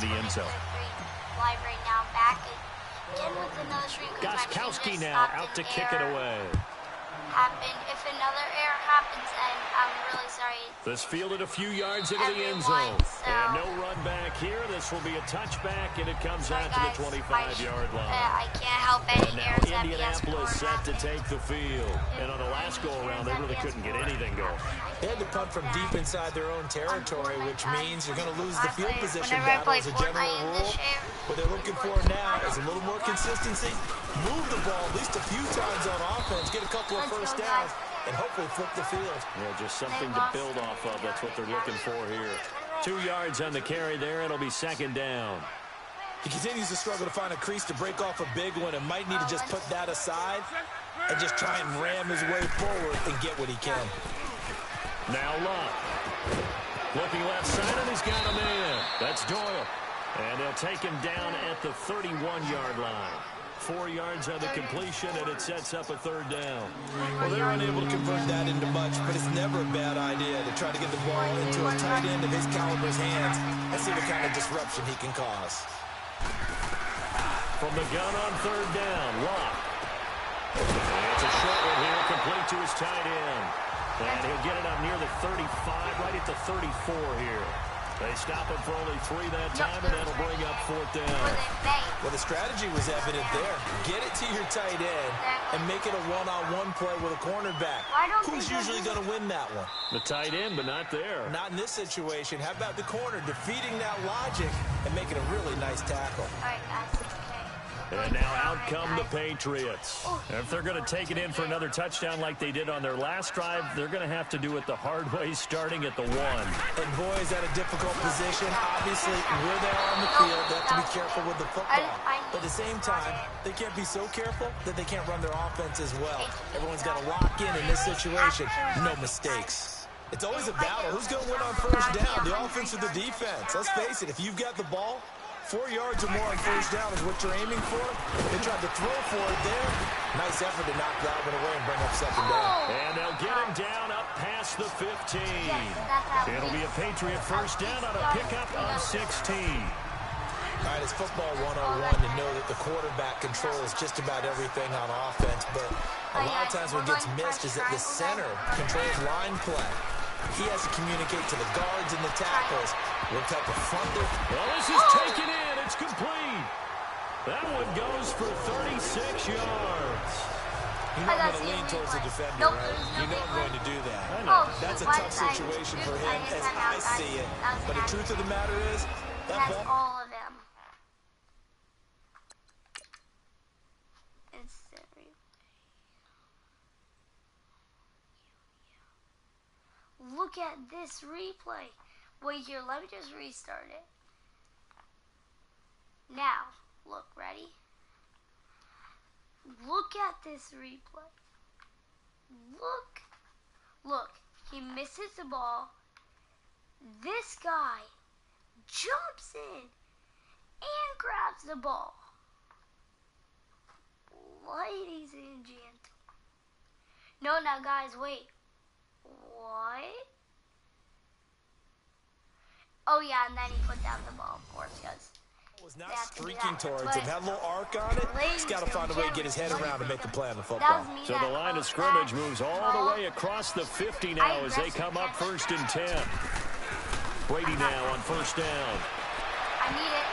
the end zone. Live right now, back again with another stream. Gostkowski now out to kick it away. If another error happens, and I'm really sorry. This fielded a few yards into the end zone. And no run back here. This will be a touchback, and it comes out to the 25-yard line. I can't help any and now errors that Indianapolis set to take the field. And on the last go-around, they really couldn't get anything going. They had to punt from deep inside their own territory, which means you're going to lose the field position battle as a general rule. What they're looking for now is a little more consistency. Move the ball at least a few times on offense, get a couple of first downs, and hopefully flip the field. Yeah, just something to build off of. That's what they're looking for here. 2 yards on the carry there. It'll be second down. He continues to struggle to find a crease to break off a big one and might need to just put that aside and just try and ram his way forward and get what he can. Now Luck. Looking left side, and he's got a man. That's Doyle. And they'll take him down at the 31-yard line. 4 yards on the completion, and it sets up a third down. Well, they're unable to convert that into much, but it's never a bad idea to try to get the ball into a tight end of his caliber's hands and see what kind of disruption he can cause. From the gun on third down, Luck. And it's a short one here, complete to his tight end. And he'll get it up near the 35, right at the 34 here. They stop him for only 3 that time, and that'll bring up fourth down. Well, the strategy was evident there. Get it to your tight end and make it a one-on-one play with a cornerback. Who's usually going to win that one? The tight end, but not there. Not in this situation. How about the corner defeating that logic and making a really nice tackle? All right, guys. And now out come the Patriots. And if they're going to take it in for another touchdown like they did on their last drive, they're going to have to do it the hard way, starting at the 1. And boy, is that a difficult position. Obviously, where they are on the field, they have to be careful with the football. But at the same time, they can't be so careful that they can't run their offense as well. Everyone's got to lock in this situation. No mistakes. It's always a battle. Who's going to win on first down, the offense or the defense? Let's face it, if you've got the ball, 4 yards or more on first down is what you're aiming for. They tried to throw for it there. Nice effort to knock that one away and bring up second down. And they'll get him down up past the 15. It'll be a Patriot first down on a pickup of 16. All right, it's football 101 to know that the quarterback controls just about everything on offense, but a lot of times what gets missed is that the center controls line play. He has to communicate to the guards and the tackles what type of front they're... Well, this is taken in. It's complete. That one goes for 36 yards. You know I'm going to lean towards the defender, right? You know I'm going to do that. I know. That's a tough situation for him as I see it. But the truth of the matter is, that ball... all of them. Look at this replay. Wait here, let me just restart it. Now, look, ready? Look at this replay. Look, he misses the ball. This guy jumps in and grabs the ball. Ladies and gentlemen. No, now guys, wait. What? Oh yeah, and then he put down the ball, of course, because was not streaking towards him. Had a little arc on it. He's got to find a way to get his head around and make a play on the football. So the line of scrimmage moves all the way across the 50 now as they come up 1st and 10. Brady now on first down. I need it.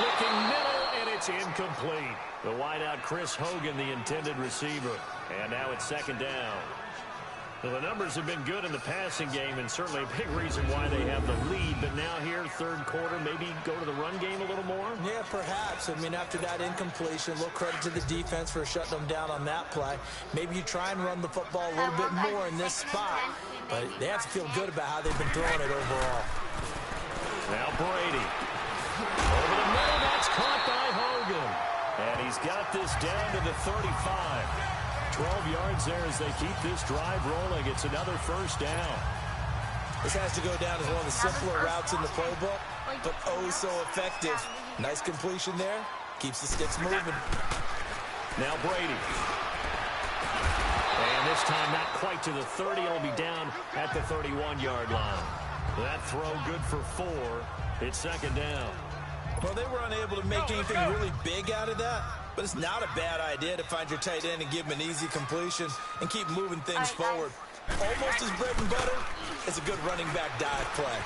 Looking middle, and it's incomplete. The wideout Chris Hogan, the intended receiver. And now it's 2nd down. Well, the numbers have been good in the passing game, and certainly a big reason why they have the lead. But now here, 3rd quarter, maybe go to the run game a little more? Yeah, perhaps. I mean, after that incompletion, a little credit to the defense for shutting them down on that play. Maybe you try and run the football a little bit more in this spot. But they have to feel good about how they've been throwing it overall. Now Brady. Over the middle, that's caught by Hogan. And he's got this down to the 35. 12 yards there as they keep this drive rolling. It's another first down. This has to go down as one of the simpler routes in the playbook, but oh so effective. Nice completion there. Keeps the sticks moving. Now Brady. And this time not quite to the 30. It'll be down at the 31-yard line. That throw good for 4. It's 2nd down. Well, they were unable to make anything really big out of that, but it's not a bad idea to find your tight end and give him an easy completion and keep moving things forward. Almost his bread and butter is a good running back dive play.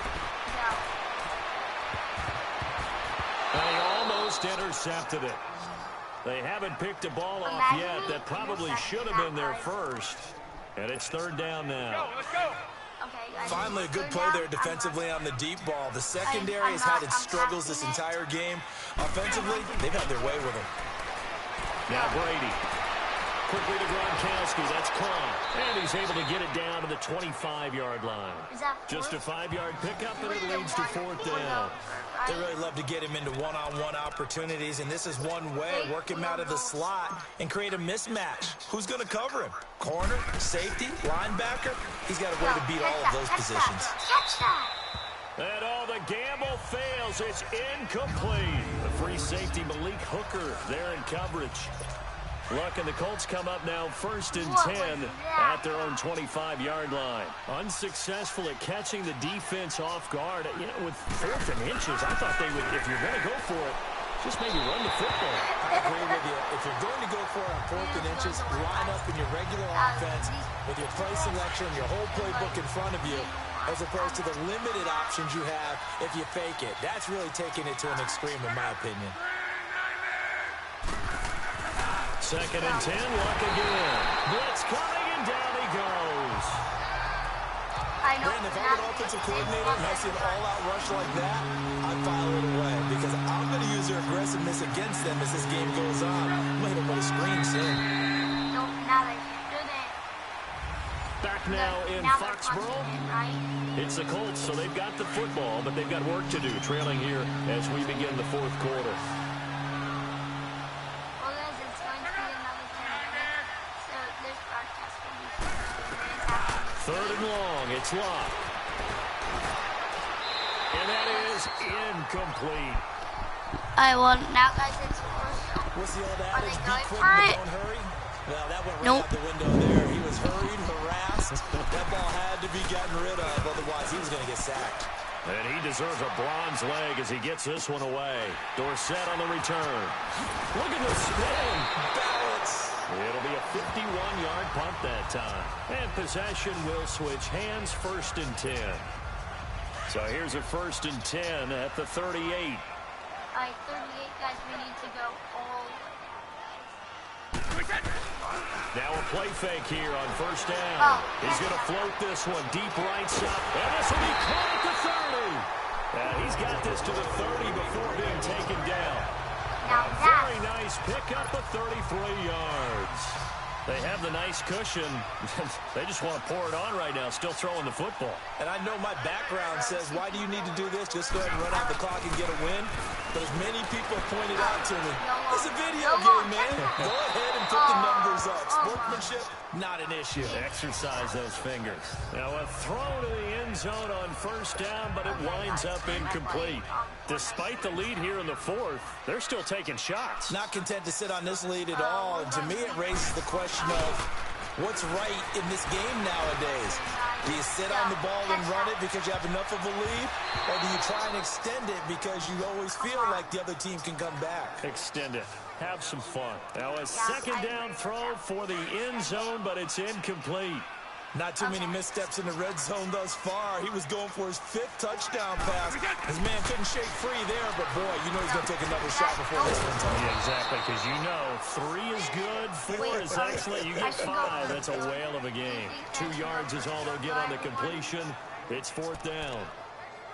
They almost intercepted it. They haven't picked a ball off yet. That probably should have been their first. And it's third down now. Let's go. Finally, a good play there defensively on the deep ball. The secondary has had its struggles this entire game. Offensively, they've had their way with him. Now Brady. Quickly to Gronkowski. That's caught. And he's able to get it down to the 25-yard line. Just a 5-yard pickup, and it leads to fourth down. They really love to get him into one-on-one opportunities, and this is one way. Work him out of the slot and create a mismatch. Who's going to cover him? Corner, safety, linebacker? He's got a way to beat all of those positions. And the gamble fails. It's incomplete. The free safety, Malik Hooker, there in coverage. Luck and the Colts come up now first and 10 at their own 25-yard line. Unsuccessful at catching the defense off guard. You know, with 4th and inches, I thought they would, if you're going to go for it, just maybe run the football. I agree with you. If you're going to go for it on 4th and inches, line up in your regular offense with your play selection, your whole playbook in front of you, as opposed to the limited options you have if you fake it. That's really taking it to an extreme, in my opinion. Second and 10, Luck again. Blitz coming, and down he goes. Brandon, if I'm an offensive coordinator and I see an all-out rush like that, I file it away because I'm going to use their aggressiveness against them as this game goes on. I'm going to hit them with a screen soon. Back now in Foxborough. It's the Colts, so they've got the football, but they've got work to do, trailing here as we begin the fourth quarter. Third and long, it's Locke. And that is incomplete. Now guys, it's first. What's the old Are adage? they Be going quick, for but it? don't hurry. Well, that went right Nope. out the window there. He was hurried, harassed. That ball had to be gotten rid of, otherwise he was going to get sacked. And he deserves a bronze leg as he gets this one away. Dorsett on the return. Look at the spin. Balance. It'll be a 51-yard punt that time. And possession will switch hands, first and 10. So here's a first and 10 at the 38. All right, 38, guys, we need to go all the way. Now a play fake here on first down. He's going to float this one deep right side. And this will be caught at the 30. He's got this to the 30 before being taken down. Very nice pickup of 33 yards. They have the nice cushion. They just want to pour it on right now, still throwing the football. And I know my background says, why do you need to do this? Just go ahead and run out the clock and get a win. But as many people pointed out to me, it's a video game, man. Go ahead and put the numbers up. Sportsmanship, not an issue. Exercise those fingers. Now a throw to the end zone on first down, but it winds up incomplete. Despite the lead here in the fourth, they're still taking shots. Not content to sit on this lead at all. And to me, it raises the question of what's right in this game nowadays. Do you sit on the ball and run it because you have enough of a lead? Or do you try and extend it because you always feel like the other team can come back? Extend it. Have some fun. Now a second down throw for the end zone, but it's incomplete. Not too many missteps in the red zone thus far. He was going for his 5th touchdown pass. His man couldn't shake free there, but boy, you know he's going to take another shot before this one's over. Yeah, exactly, because you know 3 is good, 4 is excellent. You get 5, that's a whale of a game. 2 yards is all they'll get on the completion. It's fourth down.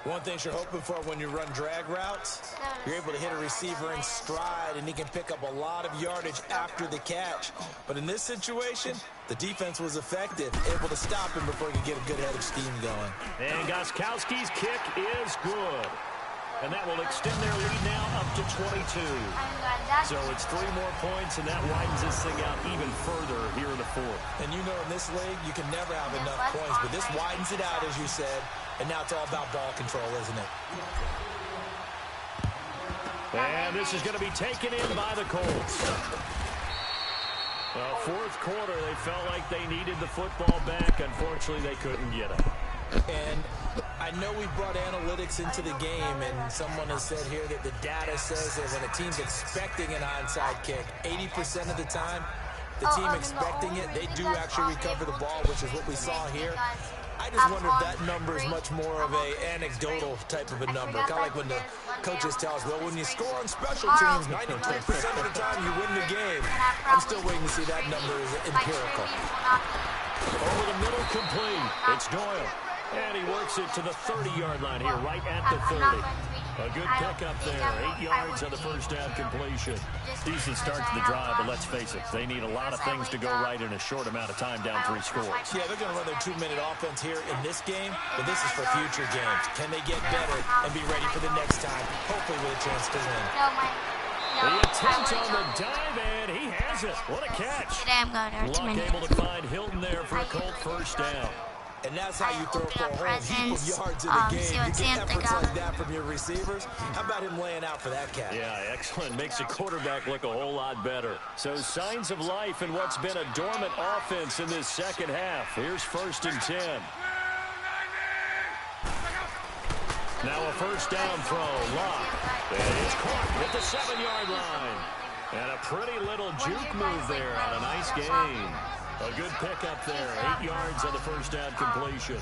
One thing you're hoping for when you run drag routes, you're able to hit a receiver in stride, and he can pick up a lot of yardage after the catch. But in this situation, the defense was effective, able to stop him before he could get a good head of steam going. And Gostkowski's kick is good. And that will extend their lead now up to 22. So it's 3 more points, and that widens this thing out even further here in the fourth. And you know in this league, you can never have enough points, but this widens it out, as you said. And now it's all about ball control, isn't it? And this is going to be taken in by the Colts. Well, fourth quarter, they felt like they needed the football back. Unfortunately, they couldn't get it. And I know we brought analytics into the game, and someone has said here that the data says that when a team's expecting an onside kick, 80% of the time, the team expecting it, they do actually recover the ball, which is what we saw here. I just wonder if that number is much more of a anecdotal type of a number. Kind of like when the coaches tell us, well, when you score on special teams, 92% of the time you win the game. I'm still waiting to see that number is empirical. Over the middle, complete. It's Doyle. And he works it to the 30-yard line here, right at the 30. A good pickup there. 8 yards on the first down completion. Decent start to the drive, but let's face it, they need a lot of things to go right in a short amount of time, down 3 scores. Yeah, they're going to run their 2-minute offense here in this game, but this is for future games. Can they get better and be ready for the next time, hopefully with a chance to win? The attempt on the dive, and he has it. What a catch. Luck able to find Hilton there for a Colt first down. And that's how you throw for a whole heap of yards in a game. You get efforts like that from your receivers. How about him laying out for that catch? Yeah, excellent. Makes the quarterback look a whole lot better. So signs of life in what's been a dormant offense in this second half. Here's 1st and 10. Now a first down throw. Lock. And it's caught at the 7-yard line. And a pretty little juke move there on a nice game. A good pickup there. 8 yards on the first down completion.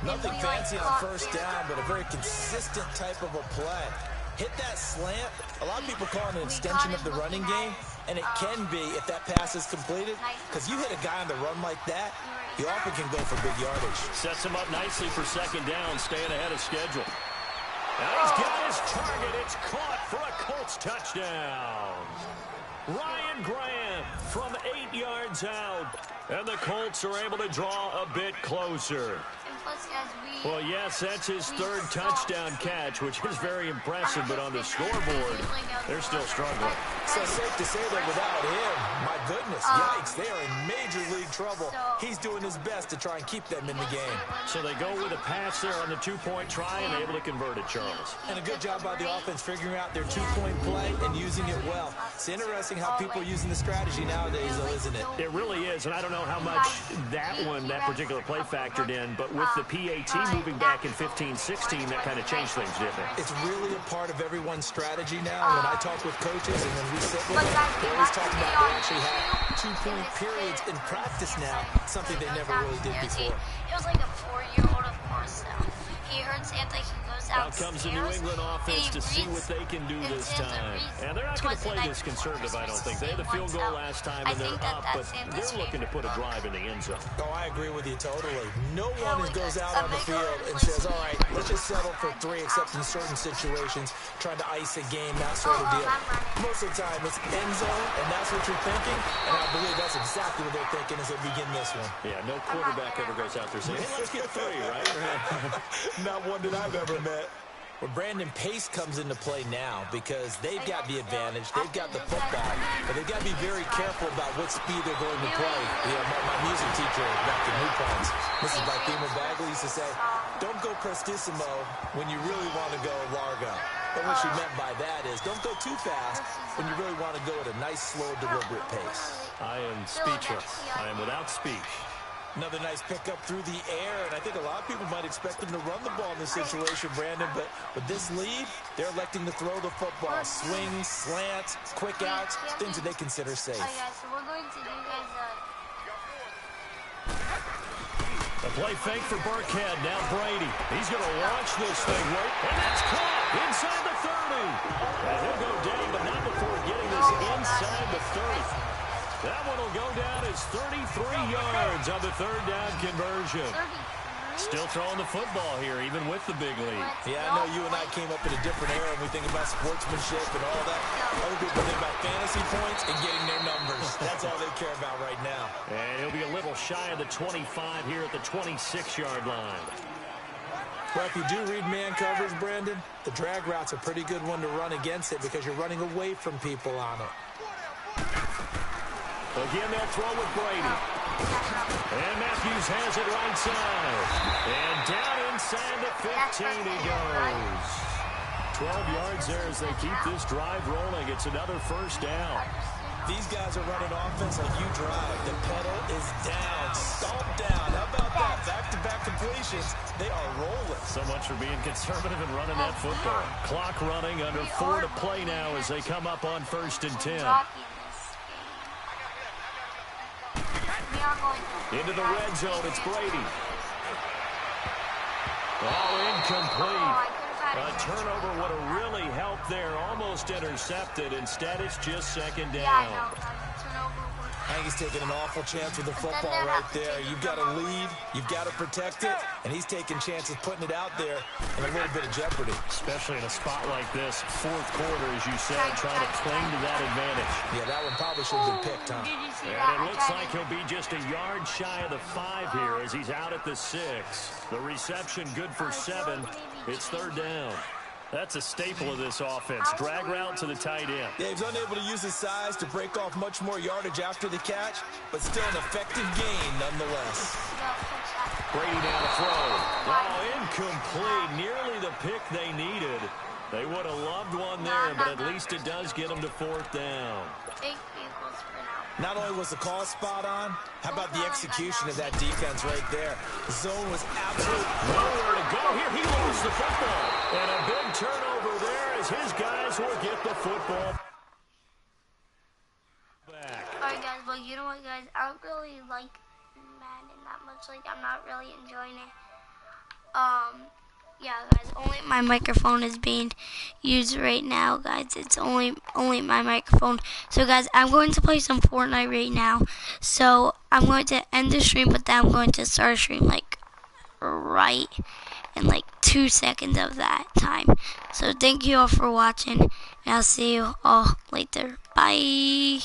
Nothing fancy on first down, but a very consistent type of a play. Hit that slant. A lot of people call it an extension of the running game, and it can be if that pass is completed, because you hit a guy on the run like that, he often can go for big yardage. Sets him up nicely for second down, staying ahead of schedule. Now he's got his target. It's caught for a Colts touchdown. Ryan Grant from 8 yards out. And the Colts are able to draw a bit closer. Well, yes, that's his 3rd touchdown catch, which is very impressive, but on the scoreboard, they're still struggling. So safe to say that without him, my goodness, yikes, they are in major league trouble. He's doing his best to try and keep them in the game. So they go with a pass there on the 2-point try and able to convert it, Charles. And a good job by the offense figuring out their 2-point play and using it well. It's interesting how people are using the strategy nowadays, though, isn't it? It really is, and I don't know how much that particular play factored in, but with the PAT moving back in 15-16, that kind of changed things, didn't it? It's really a part of everyone's strategy now. When I talk with coaches and when we sit with them, they always talk about they actually have 2-point periods in practice now, something they never really did before. It was like a 4-year-old, of course, so he heard Santa, he goes out comes the New England offense to see what they can do this time. And they're not going to play this conservative, I don't think. They had a field goal last time, and they're up, but they're looking to put a drive in the end zone. Oh, I agree with you totally. No one goes out on the field and says, all right, let's just settle for 3, except in certain situations, trying to ice a game, that sort of deal. Most of the time, it's end zone, and that's what you're thinking, and I believe that's exactly what they're thinking as they begin this one. Yeah, no quarterback ever goes out there saying, hey, let's get 3, right? Not one that I've ever met. Well, Brandon, pace comes into play now because they've got the advantage. They've got the football, but they've got to be very careful about what speed they're going to play. My music teacher back in New Paltz, Mrs. Barthema Bagley, used to say, don't go prestissimo when you really want to go largo. And what she meant by that is don't go too fast when you really want to go at a nice, slow, deliberate pace. I am speechless. I am without speech. Another nice pickup through the air, and I think a lot of people might expect them to run the ball in this situation, Brandon, but with this lead, they're electing to throw the football. Swings, slants, quick outs, things that they consider safe. Alright, guys, so we're going to do A play fake for Burkhead. Now Brady. He's going to launch this thing right, and that's caught inside the 30. And he'll go down, but not before getting this inside the 30. That one will go down as 33 yards on the 3rd down conversion. Still throwing the football here, even with the big lead. Yeah, I know you and I came up in a different era and we think about sportsmanship and all that. Other people think about fantasy points and getting their numbers. That's all they care about right now. And he'll be a little shy of the 25 here at the 26-yard line. Well, if you do read man coverage, Brandon, the drag route's a pretty good one to run against it because you're running away from people on it. Again, they'll throw with Brady. And Matthews has it right side. And down inside the 15 he goes. 12 yards there as they keep this drive rolling. It's another first down. These guys are running offense like you drive. The pedal is down, stomped down. How about that? Back-to-back completions. They are rolling. So much for being conservative and running that football. Clock running, under 4 to play now as they come up on 1st and 10. Into the red zone, it's Brady. Oh, incomplete. A turnover would have really helped there. Almost intercepted. Instead, it's just 2nd down. I think he's taking an awful chance with the football right there. You've got to lead. You've got to protect it. And he's taking chances putting it out there in a little bit of jeopardy. Especially in a spot like this, 4th quarter, as you said, trying to cling to that advantage. Yeah, that one probably should have been picked, huh? And it looks like he'll be just a yard shy of the 5 here as he's out at the 6. The reception good for 7. It's 3rd down. That's a staple of this offense. Drag route to the tight end. Yeah, he's unable to use his size to break off much more yardage after the catch, but still an effective gain nonetheless. Brady down to throw. Oh, incomplete. Nearly the pick they needed. They would have loved one there, but at least it does get them to 4th down. Not only was the call spot on, how about the execution of that defense right there? The zone was absolutely nowhere to go here. He lost the football. And a big turnover there as his guys will get the football back. All right, guys. Well, you know what, guys? I don't really like Madden that much. Like, I'm not really enjoying it. Yeah, guys, only my microphone is being used right now, guys. It's only my microphone. So, guys, I'm going to play some Fortnite right now. So, I'm going to end the stream, but then I'm going to start a stream, like, right in, like, 2 seconds of that time. So, thank you all for watching, and I'll see you all later. Bye!